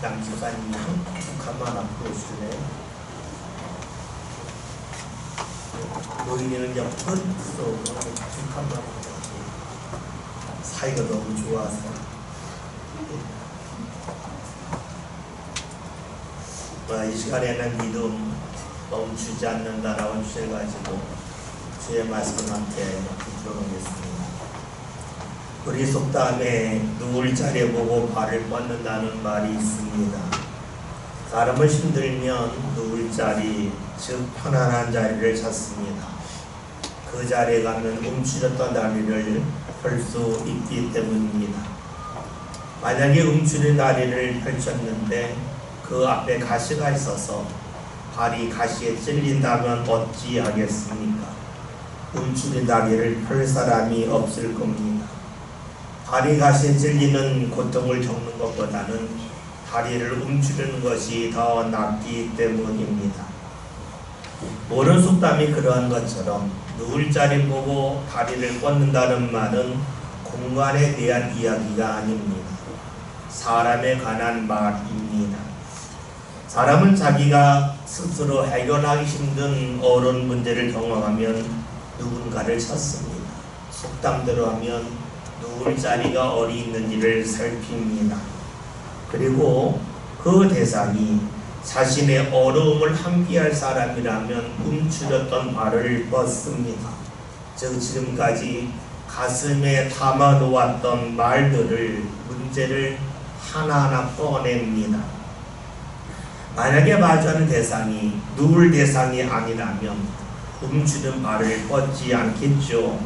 남집사님이 한 칸만 앞으로 오실래요? 노인이는 옆으로 두 칸만 앞으로 사이가 너무 좋아서 이 시간에는 믿음 멈추지 않는다라고 주제를 가지고 주의 말씀 함께 들어보겠습니다. 우리 속담에 누울 자리 보고 발을 뻗는다는 말이 있습니다. 사람은 힘들면 누울 자리, 즉 편안한 자리를 찾습니다. 그 자리에 가면 움츠렸던 다리를 펼 수 있기 때문입니다. 만약에 움츠린 다리를 펼쳤는데 그 앞에 가시가 있어서 발이 가시에 찔린다면 어찌하겠습니까? 움츠린 다리를 펼 사람이 없을 겁니다. 발이 가시에 찔리는 고통을 겪는 것보다는 다리를 움츠리는 것이 더 낫기 때문입니다. 모른 속담이 그러한 것처럼 누울 자리 보고 다리를 뻗는다는 말은 공간에 대한 이야기가 아닙니다. 사람에 관한 말입니다. 사람은 자기가 스스로 해결하기 힘든 어려운 문제를 경험하면 누군가를 찾습니다. 속담대로 하면 누울 자리가 어디 있는지를 살핍니다. 그리고 그 대상이 자신의 어려움을 함께할 사람이라면 움츠렸던 발을 뻗습니다. 즉 지금까지 가슴에 담아놓았던 말들을 문제를 하나하나 꺼냅니다. 만약에 마주하는 대상이 누울 대상이 아니라면 움츠린 발을 뻗지 않겠죠.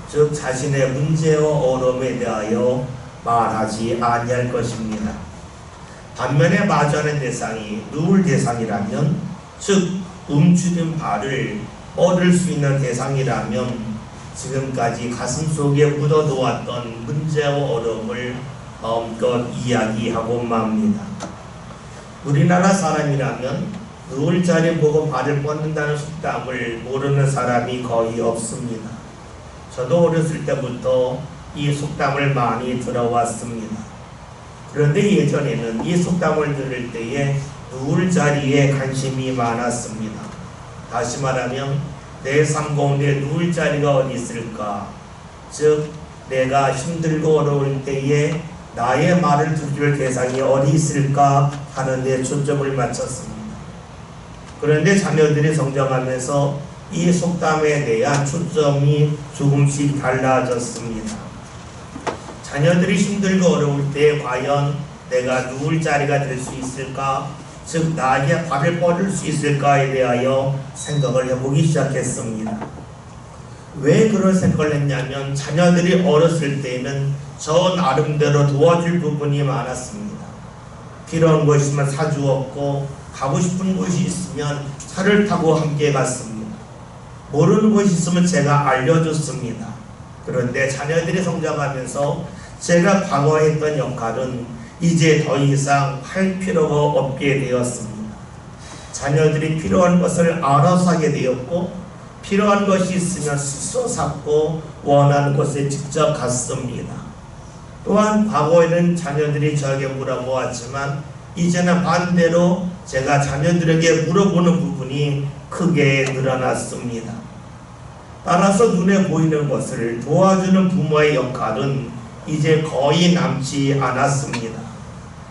즉 자신의 문제와 어려움에 대하여 말하지 아니할 것입니다. 반면에 마주하는 대상이 누울 대상이라면, 즉 움츠린 발을 뻗을 수 있는 대상이라면 지금까지 가슴속에 묻어놓았던 문제와 어려움을 마음껏 이야기하고 맙니다. 우리나라 사람이라면 누울 자리 보고 발을 뻗는다는 속담을 모르는 사람이 거의 없습니다. 저도 어렸을 때부터 이 속담을 많이 들어왔습니다. 그런데 예전에는 이 속담을 들을 때에 누울 자리에 관심이 많았습니다. 다시 말하면 내 삶 가운데 누울 자리가 어디 있을까? 즉 내가 힘들고 어려울 때에 나의 말을 들을 대상이 어디 있을까 하는 데 초점을 맞췄습니다. 그런데 자녀들이 성장하면서 이 속담에 대한 초점이 조금씩 달라졌습니다. 자녀들이 힘들고 어려울 때 과연 내가 누울 자리가 될 수 있을까? 즉 나에게 발을 뻗을 수 있을까에 대하여 생각을 해보기 시작했습니다. 왜 그런 생각을 했냐면 자녀들이 어렸을 때에는 저 나름대로 도와줄 부분이 많았습니다. 필요한 것이 있으면 사주었고 가고 싶은 곳이 있으면 차를 타고 함께 갔습니다. 모르는 곳이 있으면 제가 알려줬습니다. 그런데 자녀들이 성장하면서 제가 과거에 했던 역할은 이제 더 이상 할 필요가 없게 되었습니다. 자녀들이 필요한 것을 알아서 하게 되었고 필요한 것이 있으면 스스로 샀고 원하는 곳에 직접 갔습니다. 또한 과거에는 자녀들이 저에게 물어보았지만 이제는 반대로 제가 자녀들에게 물어보는 부분이 크게 늘어났습니다. 따라서 눈에 보이는 것을 도와주는 부모의 역할은 이제 거의 남지 않았습니다.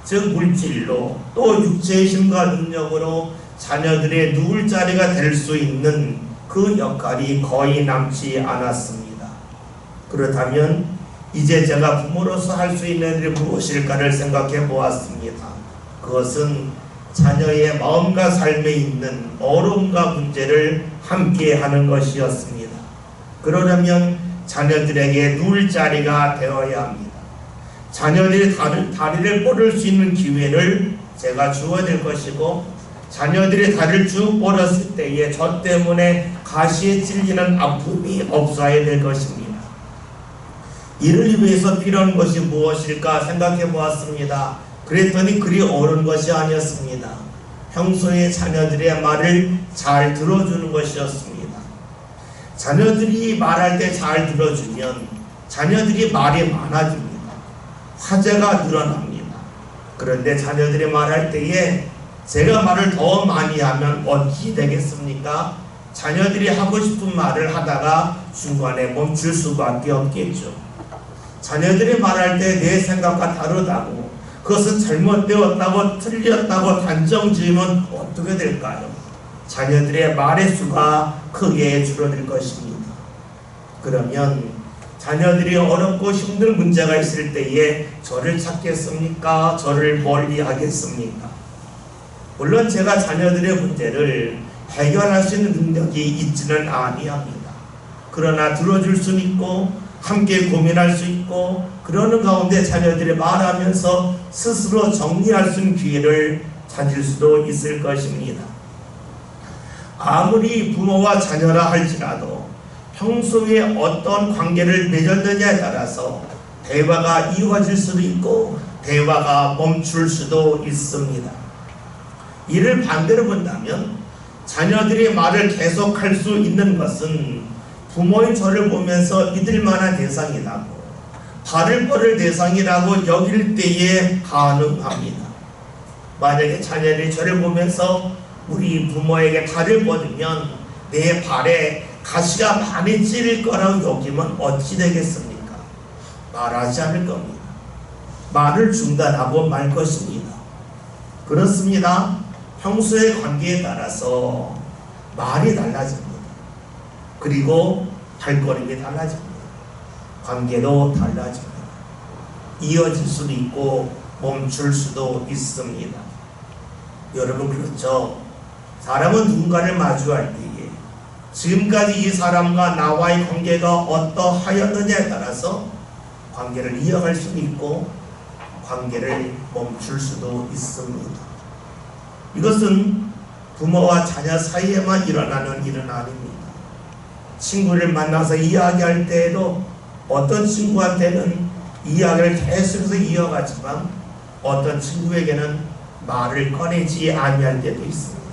즉 물질로 또 육체의 힘과 능력으로 자녀들의 누울 자리가 될 수 있는 그 역할이 거의 남지 않았습니다. 그렇다면 이제 제가 부모로서 할 수 있는 일이 무엇일까를 생각해 보았습니다. 그것은 자녀의 마음과 삶에 있는 어려움과 문제를 함께 하는 것이었습니다. 그러려면 자녀들에게 누울 자리가 되어야 합니다. 자녀들이 다리를 뻗을 수 있는 기회를 제가 주어야 될 것이고 자녀들이 다리를 쭉 뻗었을 때에 저 때문에 가시에 찔리는 아픔이 없어야 될 것입니다. 이를 위해서 필요한 것이 무엇일까 생각해 보았습니다. 그랬더니 그리 어려운 것이 아니었습니다. 평소에 자녀들의 말을 잘 들어주는 것이었습니다. 자녀들이 말할 때 잘 들어주면 자녀들이 말이 많아집니다. 화제가 늘어납니다. 그런데 자녀들이 말할 때에 제가 말을 더 많이 하면 어찌 되겠습니까? 자녀들이 하고 싶은 말을 하다가 중간에 멈출 수밖에 없겠죠. 자녀들이 말할 때 내 생각과 다르다고, 그것은 잘못되었다고 틀렸다고 단정 지으면 어떻게 될까요? 자녀들의 말의 수가 크게 줄어들 것입니다. 그러면 자녀들이 어렵고 힘든 문제가 있을 때에 저를 찾겠습니까? 저를 멀리 하겠습니까? 물론 제가 자녀들의 문제를 해결할 수 있는 능력이 있지는 아니합니다. 그러나 들어줄 수는 있고 함께 고민할 수 있고, 그러는 가운데 자녀들이 말하면서 스스로 정리할 수 있는 기회를 가질 수도 있을 것입니다. 아무리 부모와 자녀라 할지라도 평소에 어떤 관계를 맺었느냐에 따라서 대화가 이어질 수도 있고 대화가 멈출 수도 있습니다. 이를 반대로 본다면 자녀들이 말을 계속할 수 있는 것은 부모인 저를 보면서 믿을 만한 대상이라고, 바를 뻗을 대상이라고 여길 때에 가능합니다. 만약에 자녀들이 저를 보면서 우리 부모에게 발을 뻗으면 내 발에 가시가 많이 찔릴 거라고 여기면 어찌 되겠습니까? 말하지 않을 겁니다. 말을 중단하고 말 것입니다. 그렇습니다. 평소의 관계에 따라서 말이 달라집니다. 그리고 발걸음이 달라집니다. 관계도 달라집니다. 이어질 수도 있고 멈출 수도 있습니다. 여러분, 그렇죠? 사람은 누군가를 마주할 때에 지금까지 이 사람과 나와의 관계가 어떠하였느냐에 따라서 관계를 이어갈 수도 있고 관계를 멈출 수도 있습니다. 이것은 부모와 자녀 사이에만 일어나는 일은 아닙니다. 친구를 만나서 이야기할 때에도 어떤 친구한테는 이야기를 계속해서 이어가지만 어떤 친구에게는 말을 꺼내지 아니할 때도 있습니다.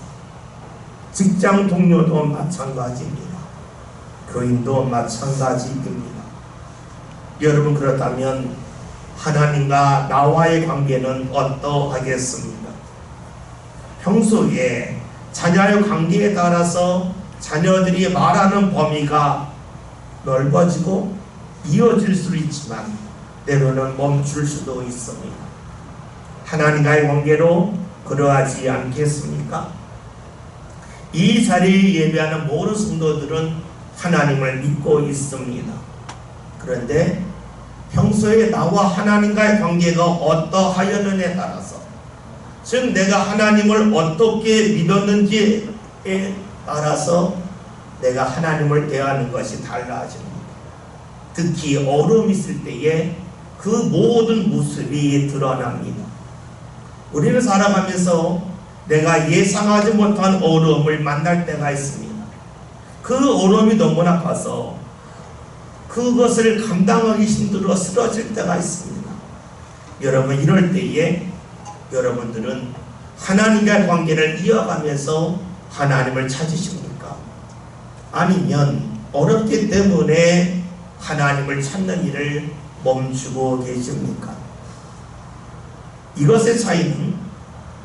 직장 동료도 마찬가지입니다. 교인도 마찬가지입니다. 여러분, 그렇다면 하나님과 나와의 관계는 어떠하겠습니까? 평소에 자녀의 관계에 따라서 자녀들이 말하는 범위가 넓어지고 이어질 수도 있지만 때로는 멈출 수도 있습니다. 하나님과의 관계로 그러하지 않겠습니까? 이 자리에 예배하는 모든 성도들은 하나님을 믿고 있습니다. 그런데 평소에 나와 하나님과의 관계가 어떠하였느냐에 따라서, 즉 내가 하나님을 어떻게 믿었는지에 따라서 내가 하나님을 대하는 것이 달라집니다. 특히 어려움이 있을 때에 그 모든 모습이 드러납니다. 우리는 살아가면서 내가 예상하지 못한 어려움을 만날 때가 있습니다. 그 어려움이 너무나 커서 그것을 감당하기 힘들어 쓰러질 때가 있습니다. 여러분, 이럴 때에 여러분들은 하나님과의 관계를 이어가면서 하나님을 찾으십니까? 아니면 어렵기 때문에 하나님을 찾는 일을 멈추고 계십니까? 이것의 차이는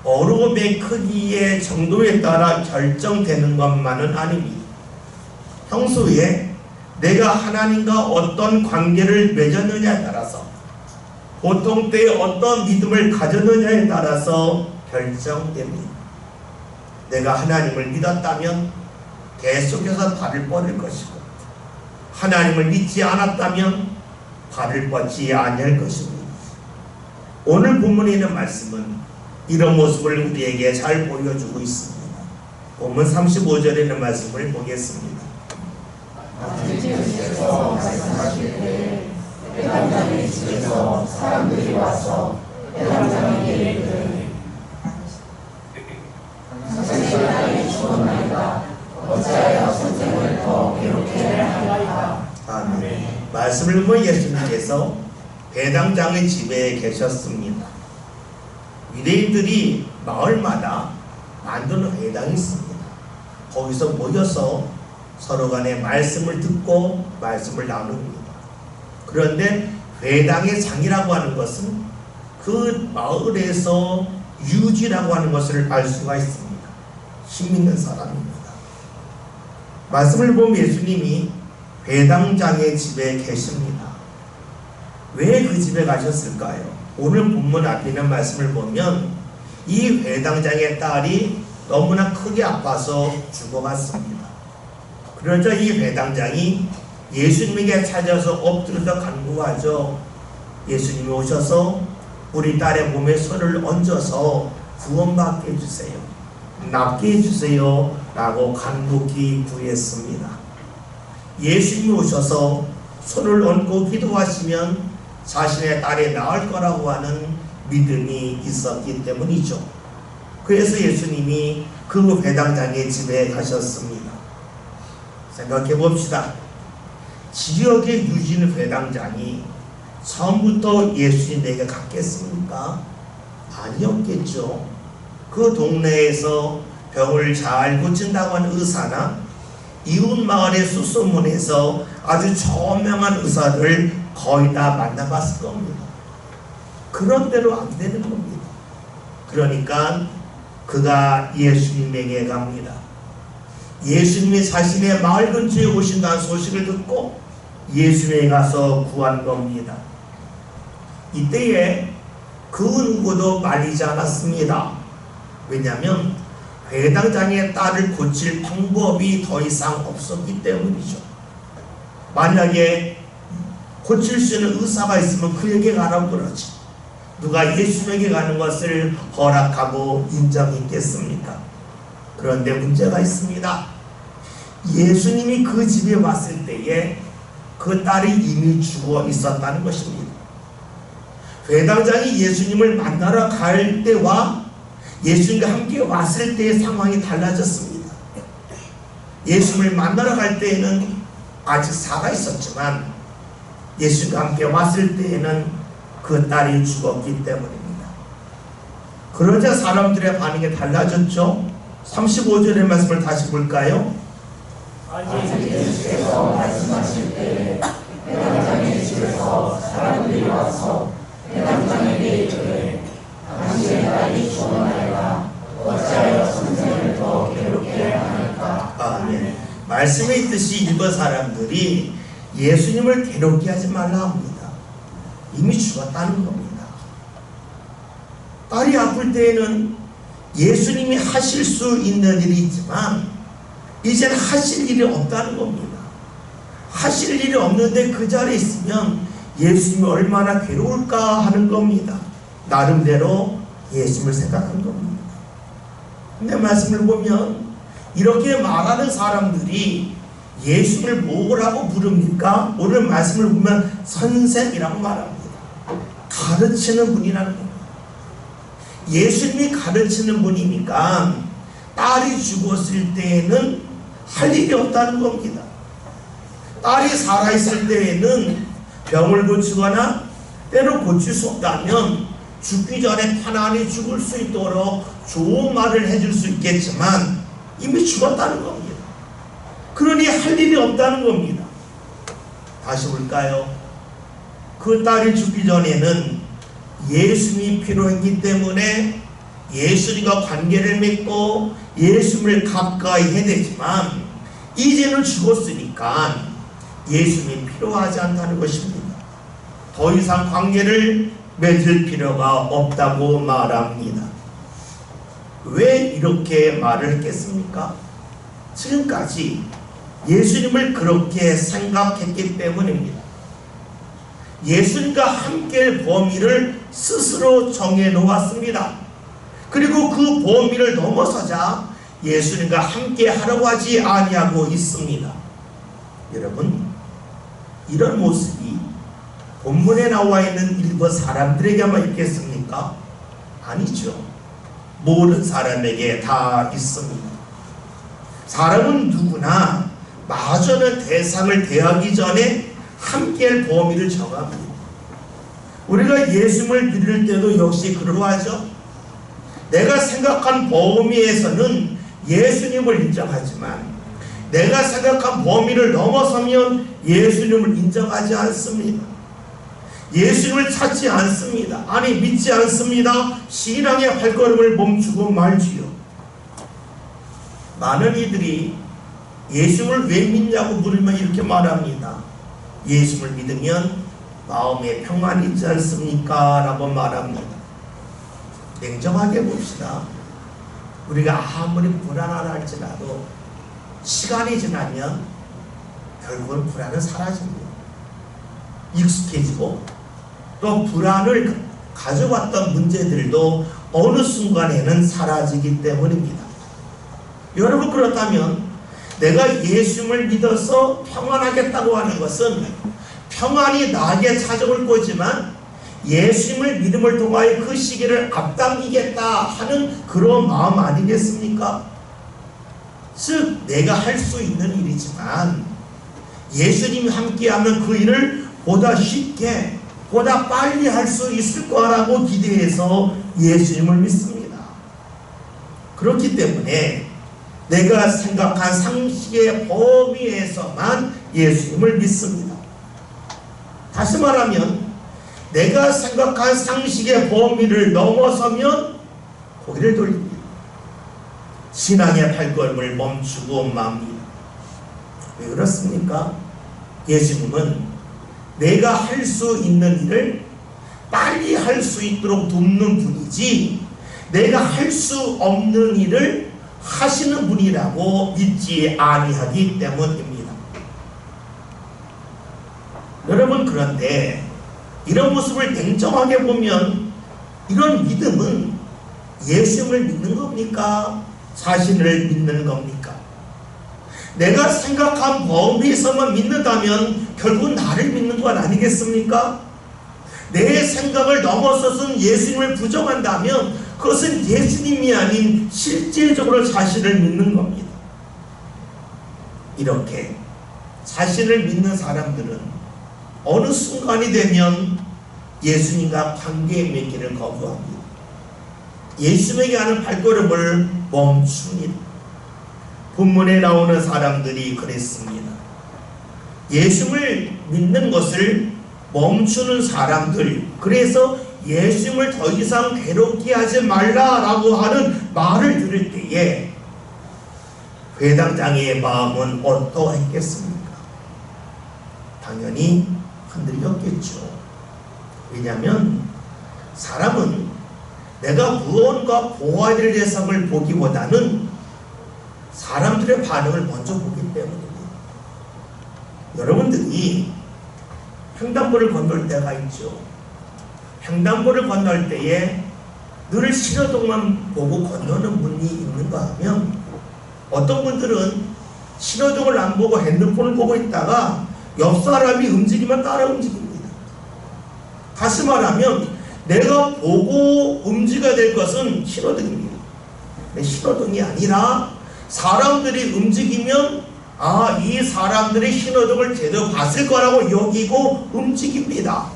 어려움의 크기의 정도에 따라 결정되는 것만은 아닙니다. 평소에 내가 하나님과 어떤 관계를 맺었느냐에 따라서, 보통 때에 어떤 믿음을 가졌느냐에 따라서 결정됩니다. 내가 하나님을 믿었다면 계속해서 발을 뻗을 것이고, 하나님을 믿지 않았다면 발을 뻗지 아니할 것입니다. 오늘 본문에 있는 말씀은 이런 모습을 우리에게 잘 보여주고 있습니다. 본문 35절에 있는 말씀을 보겠습니다. 주께서 말씀하실 때 대담장의 집에서 사람들이 와서 대담장에게 이르되 선생의 땅에 죽었나이다. 어찌하여 선생을 더 괴롭게 하리까? 아멘. 말씀을 보면 예수님께서 배당장의 집에 계셨습니다. 유대인들이 마을마다 만드는 회당이 있습니다. 거기서 모여서 서로 간에 말씀을 듣고 말씀을 나눕니다. 그런데 회당의 장이라고 하는 것은 그 마을에서 유지라고 하는 것을 알 수가 있습니다. 힘 있는 사람입니다. 말씀을 보면 예수님이 회당장의 집에 계십니다. 왜 그 집에 가셨을까요? 오늘 본문 앞에 있는 말씀을 보면 이 회당장의 딸이 너무나 크게 아파서 죽어갔습니다. 그러자 이 회당장이 예수님에게 찾아서 엎드려서 간구하죠. 예수님이 오셔서 우리 딸의 몸에 손을 얹어서 구원받게 해주세요. 낫게 해주세요. 라고 간곡히 구했습니다. 예수님이 오셔서 손을 얹고 기도하시면 자신의 딸이 나을 거라고 하는 믿음이 있었기 때문이죠. 그래서 예수님이 그 회당장의 집에 가셨습니다. 생각해 봅시다. 지역의 유진 회당장이 처음부터 예수님에게 갔겠습니까? 아니었겠죠. 그 동네에서 병을 잘 고친다고 하는 의사나 이웃 마을의 수소문에서 아주 저명한 의사를 거의 다 만나봤을 겁니다. 그런 대로 안 되는 겁니다. 그러니까 그가 예수님에게 갑니다. 예수님이 자신의 마을 근처에 오신다는 소식을 듣고 예수님에 가서 구한 겁니다. 이때에 그 누구도 말리지 않았습니다. 왜냐하면 회당장의 딸을 고칠 방법이 더 이상 없었기 때문이죠. 만약에 고칠 수 있는 의사가 있으면 그에게 가라고 그러지. 누가 예수님에게 가는 것을 허락하고 인정했겠습니까? 그런데 문제가 있습니다. 예수님이 그 집에 왔을 때에 그 딸이 이미 죽어 있었다는 것입니다. 회당장이 예수님을 만나러 갈 때와 예수님과 함께 왔을 때의 상황이 달라졌습니다. 예수님을 만나러 갈 때에는 아직 살아 있었지만 예수님과 함께 왔을 때에는 그 딸이 죽었기 때문입니다. 그러자 사람들의 반응이 달라졌죠. 35절의 말씀을 다시 볼까요? 아직 예수께서 말씀하실 때 회당장의 집에서 사람들이 와서 회당장에게 이르되 당신의 딸이 죽었나이다. 어찌하여 선생을 더 괴롭게 하니까. 아멘. 말씀에 있듯이 일본 사람들이 예수님을 괴롭게 하지 말라 합니다. 이미 죽었다는 겁니다. 딸이 아플 때에는 예수님이 하실 수 있는 일이 있지만 이제는 하실 일이 없다는 겁니다. 하실 일이 없는데 그 자리에 있으면 예수님이 얼마나 괴로울까 하는 겁니다. 나름대로 예수님을 생각한 겁니다. 근데 말씀을 보면 이렇게 말하는 사람들이 예수님을 뭐라고 부릅니까? 오늘 말씀을 보면 선생이라고 말합니다. 가르치는 분이라는 겁니다. 예수님이 가르치는 분이니까 딸이 죽었을 때에는 할 일이 없다는 겁니다. 딸이 살아있을 때에는 병을 고치거나 때로 고칠 수 없다면 죽기 전에 편안히 죽을 수 있도록 좋은 말을 해줄 수 있겠지만 이미 죽었다는 겁니다. 그러니 할 일이 없다는 겁니다. 다시 볼까요? 그 딸이 죽기 전에는 예수님이 필요했기 때문에 예수님과 관계를 맺고 예수님을 가까이 해야 되지만 이제는 죽었으니까 예수님이 필요하지 않다는 것입니다. 더 이상 관계를 맺을 필요가 없다고 말합니다. 왜 이렇게 말을 했겠습니까? 지금까지 예수님을 그렇게 생각했기 때문입니다. 예수님과 함께할 범위를 스스로 정해놓았습니다. 그리고 그 범위를 넘어서자 예수님과 함께 하려고 하지 아니하고 있습니다. 여러분, 이런 모습이 본문에 나와 있는 일부 사람들에게만 있겠습니까? 아니죠. 모든 사람에게 다 있습니다. 사람은 누구나 마주하는 대상을 대하기 전에 함께할 범위를 정합니다. 우리가 예수님을 믿을 때도 역시 그러하죠. 내가 생각한 범위에서는 예수님을 인정하지만 내가 생각한 범위를 넘어서면 예수님을 인정하지 않습니다. 예수님을 찾지 않습니다. 아니 믿지 않습니다. 신앙의 발걸음을 멈추고 말지요. 많은 이들이 예수를 왜 믿냐고 물으면 이렇게 말합니다. 예수를 믿으면 마음에 평안이 있지 않습니까? 라고 말합니다. 냉정하게 봅시다. 우리가 아무리 불안하다 할지라도 시간이 지나면 결국은 불안은 사라집니다. 익숙해지고 또 불안을 가져왔던 문제들도 어느 순간에는 사라지기 때문입니다. 여러분, 그렇다면 내가 예수를 믿어서 평안하겠다고 하는 것은 평안이 나에게 찾아올 거지만 예수님을 믿음을 통하여 그 시기를 앞당기겠다 하는 그런 마음 아니겠습니까? 즉 내가 할 수 있는 일이지만 예수님이 함께하면 그 일을 보다 쉽게 보다 빨리 할 수 있을 거라고 기대해서 예수님을 믿습니다. 그렇기 때문에 내가 생각한 상식의 범위에서만 예수님을 믿습니다. 다시 말하면 내가 생각한 상식의 범위를 넘어서면 고개를 돌립니다. 신앙의 발걸음을 멈추고 맙니다. 왜 그렇습니까? 예수님은 내가 할 수 있는 일을 빨리 할 수 있도록 돕는 분이지 내가 할 수 없는 일을 하시는 분이라고 믿지 아니하기 때문입니다. 여러분, 그런데 이런 모습을 냉정하게 보면 이런 믿음은 예수님을 믿는 겁니까? 자신을 믿는 겁니까? 내가 생각한 범위에서만 믿는다면 결국 나를 믿는 건 아니겠습니까? 내 생각을 넘어서선 예수님을 부정한다면 그것은 예수님이 아닌 실제적으로 자신을 믿는 겁니다. 이렇게 자신을 믿는 사람들은 어느 순간이 되면 예수님과 관계 맺기를 거부합니다. 예수님에게 하는 발걸음을 멈춥니다. 본문에 나오는 사람들이 그랬습니다. 예수님을 믿는 것을 멈추는 사람들, 그래서 예수님을 더 이상 괴롭게 하지 말라라고 하는 말을 들을 때에 회당장의 마음은 어떠했겠습니까? 당연히 흔들렸겠죠. 왜냐하면 사람은 내가 무언가 보호해야 될 대상을 보기보다는 사람들의 반응을 먼저 보기 때문입니다. 여러분들이 횡단보를 건널 때가 있죠. 횡단보를 건널 때에 늘 신호등만 보고 건너는 분이 있는가 하면 어떤 분들은 신호등을 안 보고 핸드폰을 보고 있다가 옆 사람이 움직이면 따라 움직입니다. 다시 말하면 내가 보고 움직여야 될 것은 신호등입니다. 신호등이 아니라 사람들이 움직이면 이 사람들이 신호등을 제대로 봤을 거라고 여기고 움직입니다.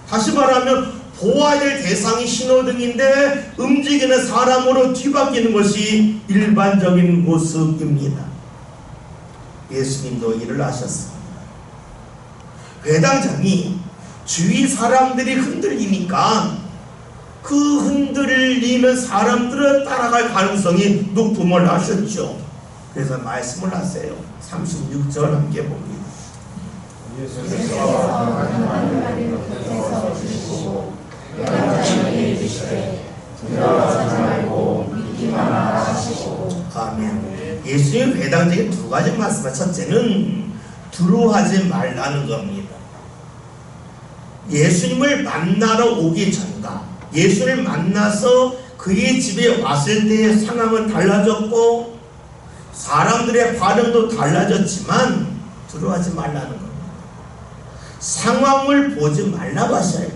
다시 말하면 보아야 될 대상이 신호등인데 움직이는 사람으로 뒤바뀌는 것이 일반적인 모습입니다. 예수님도 일을 하셨습니다. 회당장이 주위 사람들이 흔들리니까 그 흔들리는 사람들을 따라갈 가능성이 높음을 하셨죠. 그래서 말씀을 하세요. 36절 함께 봅니다. 아멘. 예수님 회당장에 두 가지 말씀을, 첫째는 두려워하지 말라는 겁니다. 예수님을 만나러 오기 전과 예수를 만나서 그의 집에 왔을 때의 상황은 달라졌고 사람들의 반응도 달라졌지만 두려워하지 말라는 겁니다. 상황을 보지 말라고 하셔요.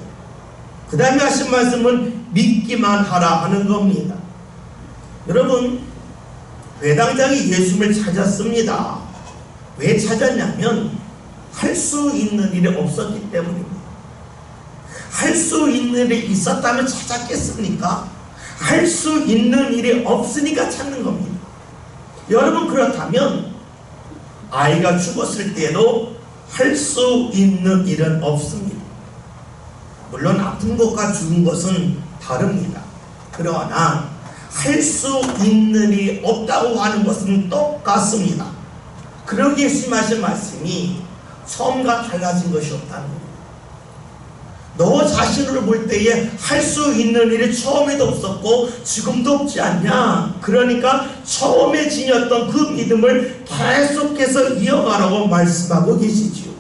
그 다음에 하신 말씀은 믿기만 하라 하는 겁니다. 여러분, 회당장이 예수님을 찾았습니다. 왜 찾았냐면 할 수 있는 일이 없었기 때문입니다. 할 수 있는 일이 있었다면 찾았겠습니까? 할 수 있는 일이 없으니까 찾는 겁니다. 여러분, 그렇다면 아이가 죽었을 때도 할 수 있는 일은 없습니다. 물론 아픈 것과 죽은 것은 다릅니다. 그러나 할 수 있는 일이 없다고 하는 것은 똑같습니다. 그러기에 예수님 하신 말씀이 처음과 달라진 것이 없다는 겁니다. 너 자신을 볼 때에 할 수 있는 일이 처음에도 없었고 지금도 없지 않냐. 그러니까 처음에 지녔던 그 믿음을 계속해서 이어가라고 말씀하고 계시지요.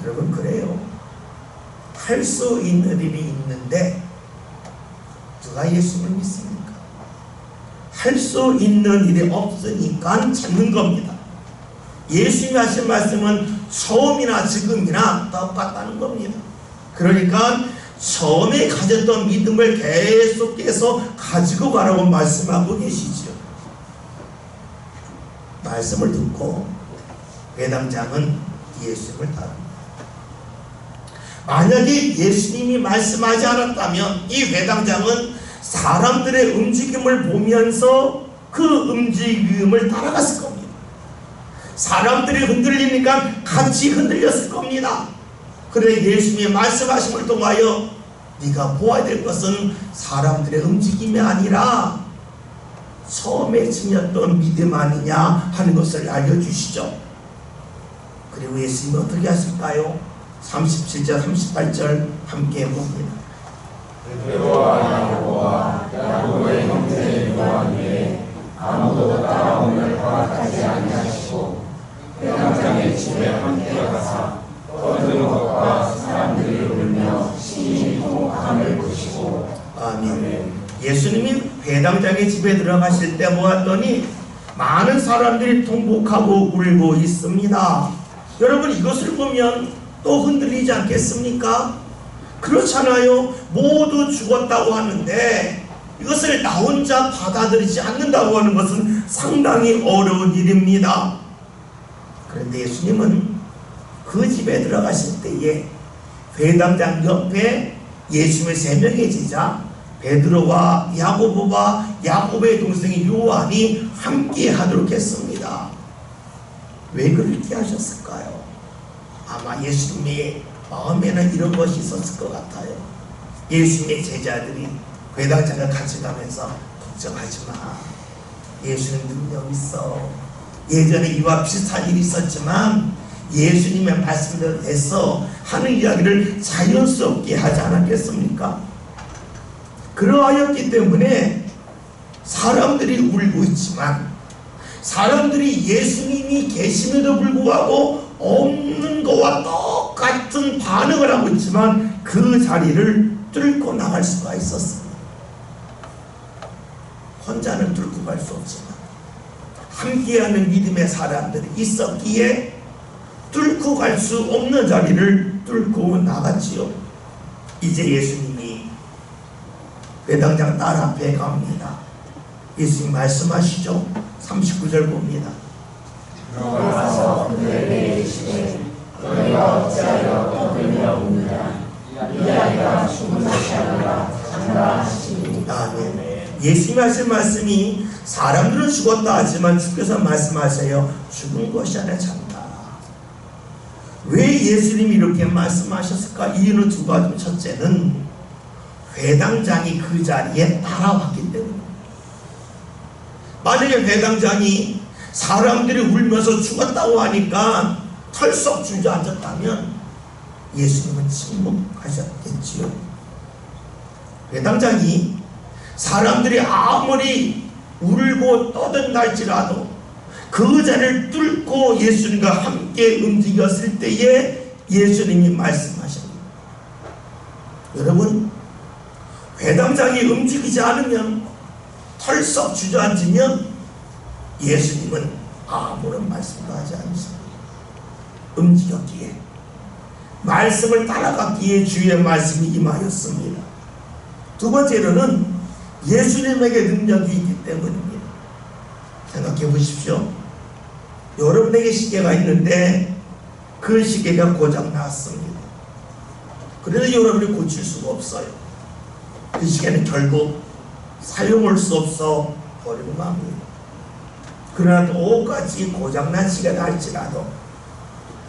여러분, 그래요. 할 수 있는 일이 있는데 누가 예수를 믿습니까? 할 수 있는 일이 없으니까 찾는 겁니다. 예수님이 하신 말씀은 처음이나 지금이나 똑같다는 겁니다. 그러니까 처음에 가졌던 믿음을 계속해서 가지고 가라고 말씀하고 계시죠. 말씀을 듣고 회당장은 예수님을 따릅니다. 만약에 예수님이 말씀하지 않았다면 이 회당장은 사람들의 움직임을 보면서 그 움직임을 따라갔을 겁니다. 사람들이 흔들리니까 같이 흔들렸을 겁니다. 그런데 예수님이 말씀하심을 통하여 네가 보아야 될 것은 사람들의 움직임이 아니라 처음에 지녔던 믿음 아니냐 하는 것을 알려주시죠. 그리고 예수님이 어떻게 하실까요? 37절 38절 함께 봅니다. 베드로와 야고보의 형제 요한 외에 아무도 따라오면 허락하지 아니하시고 회당장의 집에 함께 가사 떠드는 것과 사람들이 울며 심히 통곡함을 보시고. 아멘. 예수님이 회당장의 집에 들어가실 때 보았더니 많은 사람들이 통곡하고 울고 있습니다. 여러분, 이것을 보면 또 흔들리지 않겠습니까? 그렇잖아요. 모두 죽었다고 하는데 이것을 나 혼자 받아들이지 않는다고 하는 것은 상당히 어려운 일입니다. 그런데 예수님은 그 집에 들어가실 때에 회당장 옆에 예수님의 세 명의 제자 베드로와 야고보와 야고보의 동생인 요한이 함께 하도록 했습니다. 왜 그렇게 하셨을까요? 아마 예수님의 마음에는 이런 것이 있었을 것 같아요. 예수님의 제자들이 회당장을 같이 가면서 걱정하지 마. 예수님 능력 있어. 예전에 이와 비슷한 일이 있었지만 예수님의 말씀대로 해서 하는 이야기를 자연스럽게 하지 않았겠습니까? 그러하였기 때문에 사람들이 울고 있지만 사람들이 예수님이 계심에도 불구하고 없는 것과 똑같은 반응을 하고 있지만 그 자리를 뚫고 나갈 수가 있었습니다. 혼자는 뚫고 갈 수 없지만 함께하는 믿음의 사람들이 있었기에 뚫고 갈 수 없는 자리를 뚫고 나갔지요. 이제 예수님이 회당장 딸 앞에 갑니다. 예수님 말씀하시죠. 39절 봅니다. 들어가서 그들에게 이르시되 너희가 어찌하여 떠들며 우느냐 이 아이가 죽은 것이 아니라 산다 하시니. 아멘. 예수님이 하신 말씀이 사람들은 죽었다 하지만 주께서 말씀하세요. 죽은 것이 아니라 산다. 왜 예수님이 이렇게 말씀하셨을까? 이유는 두 가지. 첫째는 회당장이 그 자리에 따라왔기 때문입니다. 만약에 회당장이 사람들이 울면서 죽었다고 하니까 털썩 주저앉았다면 예수님은 침묵하셨겠지요. 회당장이 사람들이 아무리 울고 떠든다 할지라도 그 자리를 뚫고 예수님과 함께 움직였을 때에 예수님이 말씀하십니다. 여러분, 회당장이 움직이지 않으면 털썩 주저앉으면 예수님은 아무런 말씀도 하지 않습니다. 움직였기에 말씀을 따라갔기에 주의 말씀이 임하였습니다. 두 번째로는 예수님에게 능력이 있기 때문입니다. 생각해 보십시오. 여러분에게 시계가 있는데 그 시계가 고장 났습니다. 그래도 여러분이 고칠 수가 없어요. 그 시계는 결국 사용할 수 없어 버리고 맙니다. 그러나 똑같이 고장난 시계가 할지라도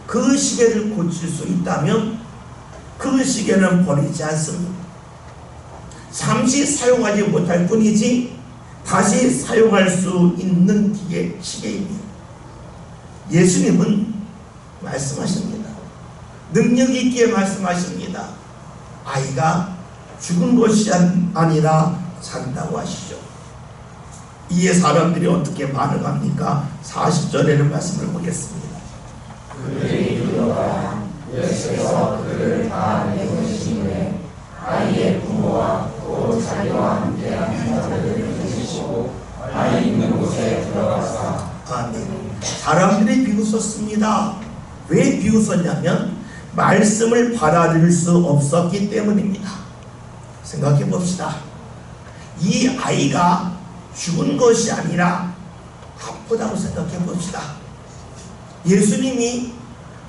그 시계를 고칠 수 있다면 그 시계는 버리지 않습니다. 잠시 사용하지 못할 뿐이지 다시 사용할 수 있는 시계입니다. 예수님은 말씀하십니다. 능력 있게 말씀하십니다. 아이가 죽은 것이 아니라 산다고 하시죠. 이에 사람들이 어떻게 반응합니까? 40절에는 말씀을 보겠습니다. 그들이 들어가 예수께서 그를 다 내보내신 후에 아이의 부모와 또 자기와 함께한 자들을 부르시고 아이 있는 곳에 들어가사 아멘. 사람들이 비웃었습니다. 왜 비웃었냐면 말씀을 받아들일 수 없었기 때문입니다. 생각해 봅시다. 이 아이가 죽은 것이 아니라 아프다고 생각해 봅시다. 예수님이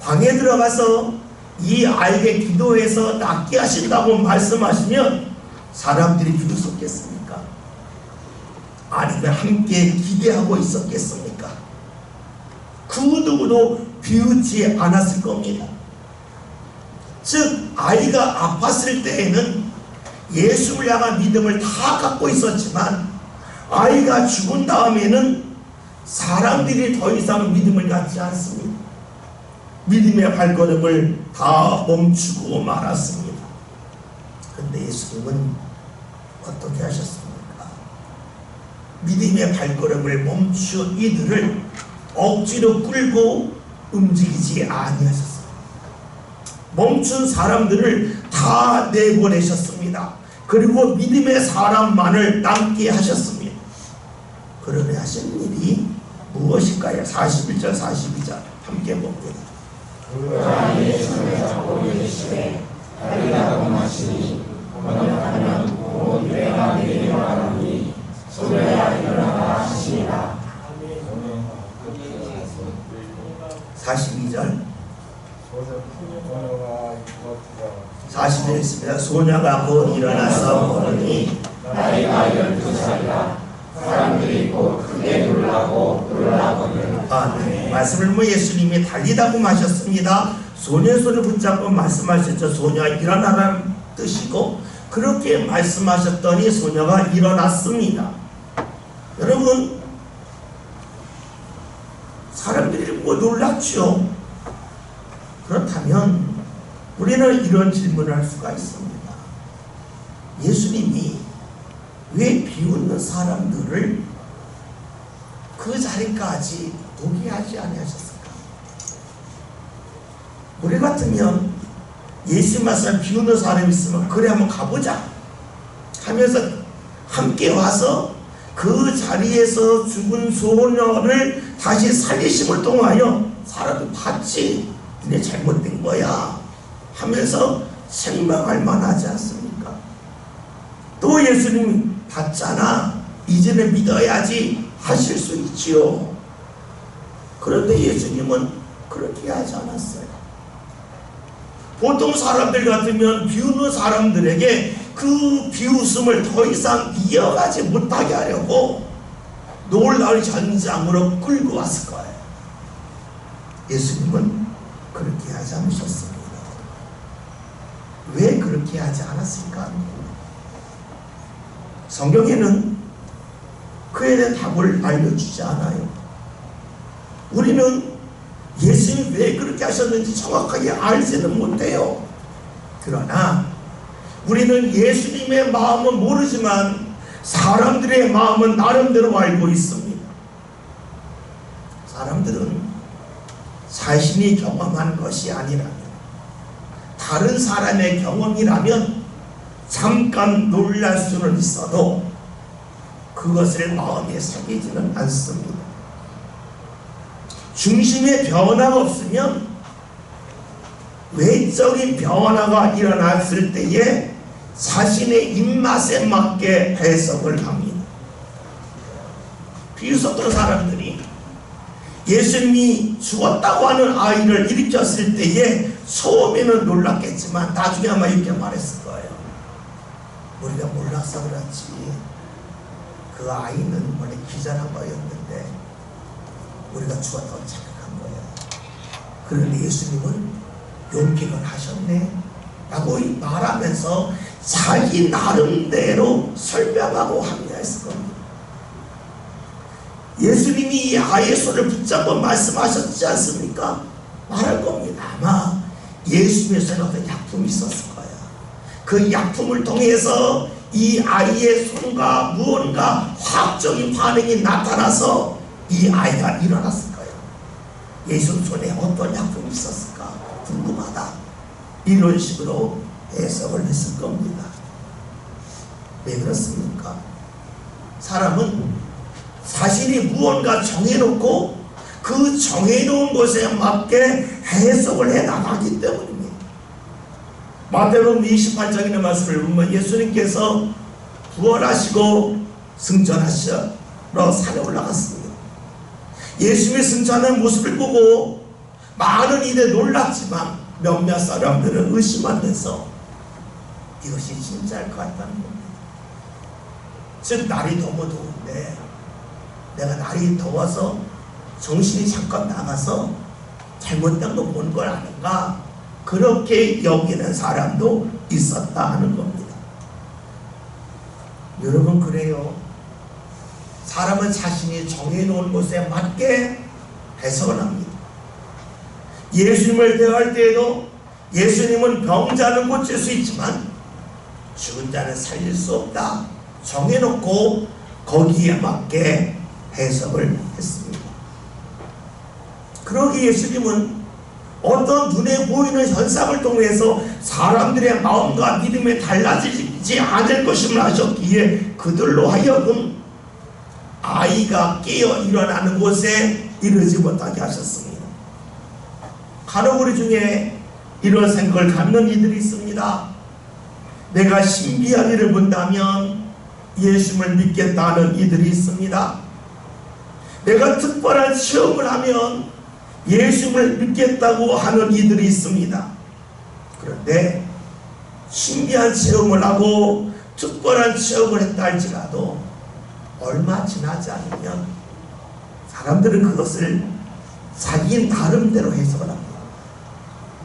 방에 들어가서 이 아이에게 기도해서 낫게 하신다고 말씀하시면 사람들이 비웃었겠습니까? 아니면 함께 기대하고 있었겠습니까? 그 누구도 비웃지 않았을 겁니다. 즉 아이가 아팠을 때에는 예수를 향한 믿음을 다 갖고 있었지만 아이가 죽은 다음에는 사람들이 더 이상 믿음을 갖지 않습니다. 믿음의 발걸음을 다 멈추고 말았습니다. 그런데 예수님은 어떻게 하셨습니까? 믿음의 발걸음을 멈춘 이들을 억지로 끌고 움직이지 아니하셨습니다. 멈춘 사람들을 다 내보내셨습니다. 그리고 믿음의 사람만을 남게 하셨습니다. 그러면 하신 일이 무엇일까요? 41절 42절 함께 봅니다. 그러나 예수를 잡고 이르시되 다리라고 하시니 번역하면 곧 내가 내게 말하노니 소녀야 일어나라 하시니라. 42절 40절 있습니다. 소녀가 곧 일어나서 보더니 나이가 12살이라 사람들이 곧 크게 놀라거늘. 말씀을 예수님이 달리다고 하셨습니다. 소녀의 손을 붙잡고 말씀하셨죠. 소녀가 일어나라는 뜻이고 그렇게 말씀하셨더니 소녀가 일어났습니다. 여러분 사람들이 뭐 놀랐죠. 그렇다면 우리는 이런 질문을 할 수가 있습니다. 예수님이 왜 비웃는 사람들을 그 자리까지 오게 하지 아니하셨을까? 우리 같으면 예수 말씀 비웃는 사람이 있으면 그래 한번 가보자 하면서 함께 와서 그 자리에서 죽은 소녀를 다시 살리심을 통하여 사람들 봤지? 네 잘못된 거야 하면서 생각할 만하지 않습니까? 또 예수님 봤잖아 이제는 믿어야지 하실 수 있지요. 그런데 예수님은 그렇게 하지 않았어요. 보통 사람들 같으면 비웃는 사람들에게 그 비웃음을 더 이상 이어가지 못하게 하려고 놀라운 현장으로 끌고 왔을 거예요. 예수님은 그렇게 하지 않으셨습니다. 왜 그렇게 하지 않았을까? 성경에는 그에 대한 답을 알려주지 않아요. 우리는 예수님이 왜 그렇게 하셨는지 정확하게 알지는 못해요. 그러나 우리는 예수님의 마음은 모르지만 사람들의 마음은 나름대로 알고 있습니다. 사람들은 자신이 경험한 것이 아니라면 다른 사람의 경험이라면 잠깐 놀랄 수는 있어도 그것을 마음에 새기지는 않습니다. 중심의 변화가 없으면 외적인 변화가 일어났을 때에 자신의 입맛에 맞게 해석을 합니다. 비웃었던 사람들이 예수님이 죽었다고 하는 아이를 일으켰을 때에 처음에는 놀랐겠지만 나중에 아마 이렇게 말했을 거예요. 우리가 몰라서 그렇지 그 아이는 원래 기절한 거였는데 우리가 죽었다고 착각한 거예요. 그런데 예수님은 용기를 하셨네. 라고 말하면서 자기 나름대로 설명하고 합리화했을 겁니다. 예수님이 이 아이의 손을 붙잡고 말씀하셨지 않습니까? 말할 겁니다. 아마 예수님의 손에 어떤 약품이 있었을 거예요. 그 약품을 통해서 이 아이의 손과 무언가 화학적인 반응이 나타나서 이 아이가 일어났을 거예요. 예수 손에 어떤 약품이 있었을까 궁금하다. 이런 식으로 해석을 했을 겁니다. 왜 그렇습니까? 사람은 자신이 무언가 정해놓고 그 정해놓은 것에 맞게 해석을 해나가기 때문입니다. 마태복음 28장의 말씀을 보면 예수님께서 부활하시고 승천하시러 산에 올라갔습니다. 예수님의 승천하는 모습을 보고 많은 이들이 놀랐지만 몇몇 사람들은 의심하면서 이것이 진짜일 것 같다는 겁니다. 즉 날이 너무 더운데 내가 날이 더워서 정신이 잠깐 나가서 잘못된 거 본 걸 아는가, 그렇게 여기는 사람도 있었다 하는 겁니다. 여러분, 그래요. 사람은 자신이 정해놓은 것에 맞게 해석을 합니다. 예수님을 대할 때에도 예수님은 병자는 고칠 수 있지만 죽은 자는 살릴 수 없다 정해놓고 거기에 맞게 해석을 했습니다. 그러기 예수님은 어떤 눈에 보이는 현상을 통해서 사람들의 마음과 믿음이 달라지지 않을 것임을 아셨기에 그들로 하여금 아이가 깨어 일어나는 곳에 이르지 못하게 하셨습니다. 간혹 우리 중에 이런 생각을 갖는 이들이 있습니다. 내가 신비한 일을 본다면 예수님을 믿겠다는 이들이 있습니다. 내가 특별한 체험을 하면 예수님을 믿겠다고 하는 이들이 있습니다. 그런데 신비한 체험을 하고 특별한 체험을 했다 할지라도 얼마 지나지 않으면 사람들은 그것을 자기 나름대로 해석을 합니다.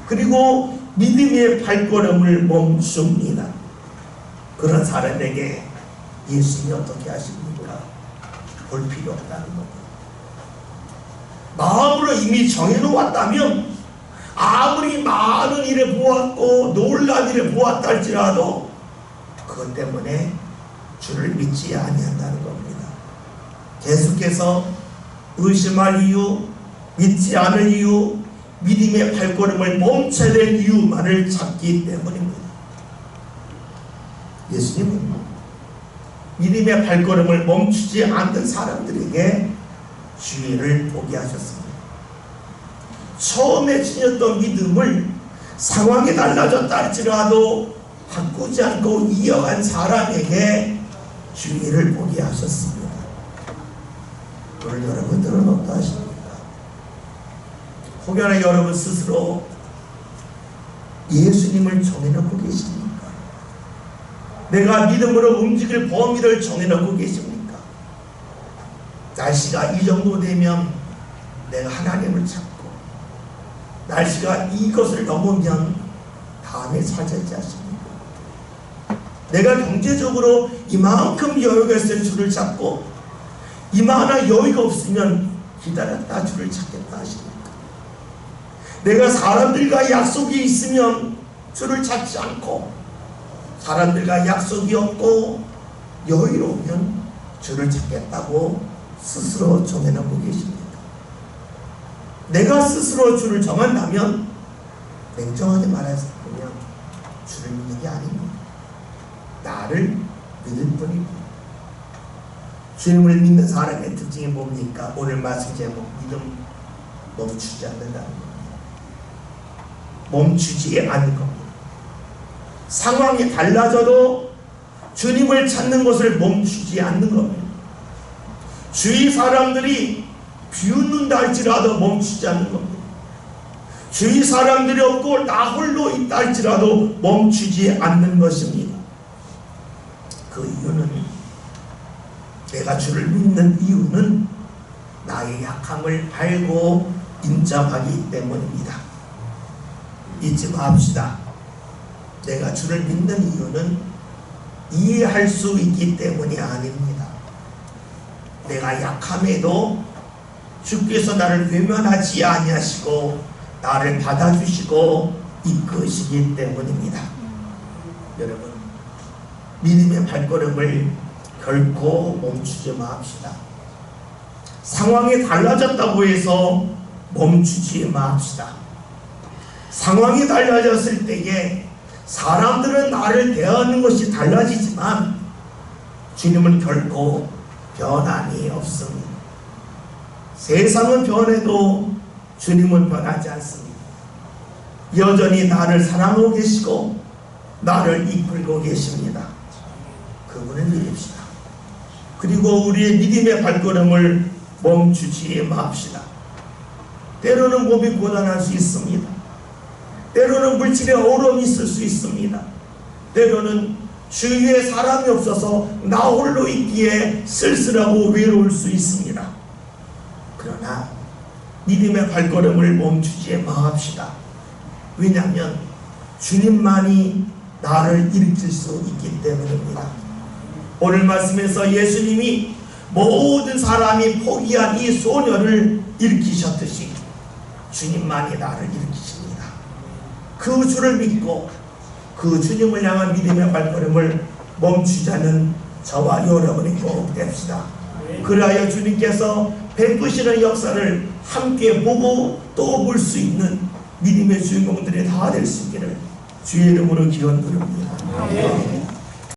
그리고 믿음의 발걸음을 멈춥니다. 그런 사람에게 예수님이 어떻게 하십니까? 볼 필요 없다는 겁니다. 마음으로 이미 정해놓았다면 아무리 많은 일을 보았고 놀란 일을 보았다 할지라도 그것 때문에 주를 믿지 아니한다는 겁니다. 계속해서 의심할 이유, 믿지 않을 이유, 믿음의 발걸음을 멈춰야 될 이유만을 찾기 때문입니다. 예수님은 믿음의 발걸음을 멈추지 않는 사람들에게 주의를 보게 하셨습니다. 처음에 지녔던 믿음을 상황이 달라졌다 할지라도 바꾸지 않고 이어간 사람에게 주의를 보게 하셨습니다. 오늘 여러분들은 어떠하십니까? 혹여나 여러분 스스로 예수님을 정해놓고 계십니까? 내가 믿음으로 움직일 범위를 정해놓고 계십니까? 날씨가 이 정도 되면 내가 하나님을 찾고 날씨가 이것을 넘으면 다음에 찾을지 아십니까? 내가 경제적으로 이만큼 여유가 있을 주를 찾고 이만한 여유가 없으면 기다렸다 주를 찾겠다 하십니까? 내가 사람들과 약속이 있으면 주를 찾지 않고 사람들과 약속이 없고 여유로우면 주를 찾겠다고 스스로 정해놓고 계십니까? 내가 스스로 주를 정한다면 냉정하게 말해서 보면 주를 믿는 게 아닙니다. 나를 믿을 뿐입니다. 주님을 믿는 사람의 특징이 뭡니까? 오늘 말씀 제목 믿음 멈추지 않는다는 겁니다. 멈추지 않는 겁니다. 상황이 달라져도 주님을 찾는 것을 멈추지 않는 겁니다. 주위 사람들이 비웃는다 할지라도 멈추지 않는 겁니다. 주위 사람들이 없고 나 홀로 있다 할지라도 멈추지 않는 것입니다. 그 이유는 내가 주를 믿는 이유는 나의 약함을 알고 인정하기 때문입니다. 잊지 맙시다. 내가 주를 믿는 이유는 이해할 수 있기 때문이 아닙니다. 내가 약함에도 주께서 나를 외면하지 아니하시고 나를 받아주시고 이끄시기 때문입니다. 여러분, 믿음의 발걸음을 결코 멈추지 맙시다. 상황이 달라졌다고 해서 멈추지 맙시다. 상황이 달라졌을 때에 사람들은 나를 대하는 것이 달라지지만 주님은 결코 변함이 없습니다. 세상은 변해도 주님은 변하지 않습니다. 여전히 나를 사랑하고 계시고 나를 이끌고 계십니다. 그분을 믿읍시다. 그리고 우리의 믿음의 발걸음을 멈추지 맙시다. 때로는 몸이 고단할 수 있습니다. 때로는 물질에 어려움이 있을 수 있습니다. 때로는 주위에 사람이 없어서 나 홀로 있기에 쓸쓸하고 외로울 수 있습니다. 그러나 믿음의 발걸음을 멈추지 마합시다. 왜냐하면 주님만이 나를 일으킬 수 있기 때문입니다. 오늘 말씀에서 예수님이 모든 사람이 포기한 이 소녀를 일으키셨듯이 주님만이 나를 일으키십니다. 그 주를 믿고 그 주님을 향한 믿음의 발걸음을 멈추자는 저와 여러분이 꼭 됩시다. 그리하여 주님께서 베푸시는 역사를 함께 보고 또 볼 수 있는 믿음의 주인공들이 다 될 수 있기를 주의 이름으로 기원 드립니다.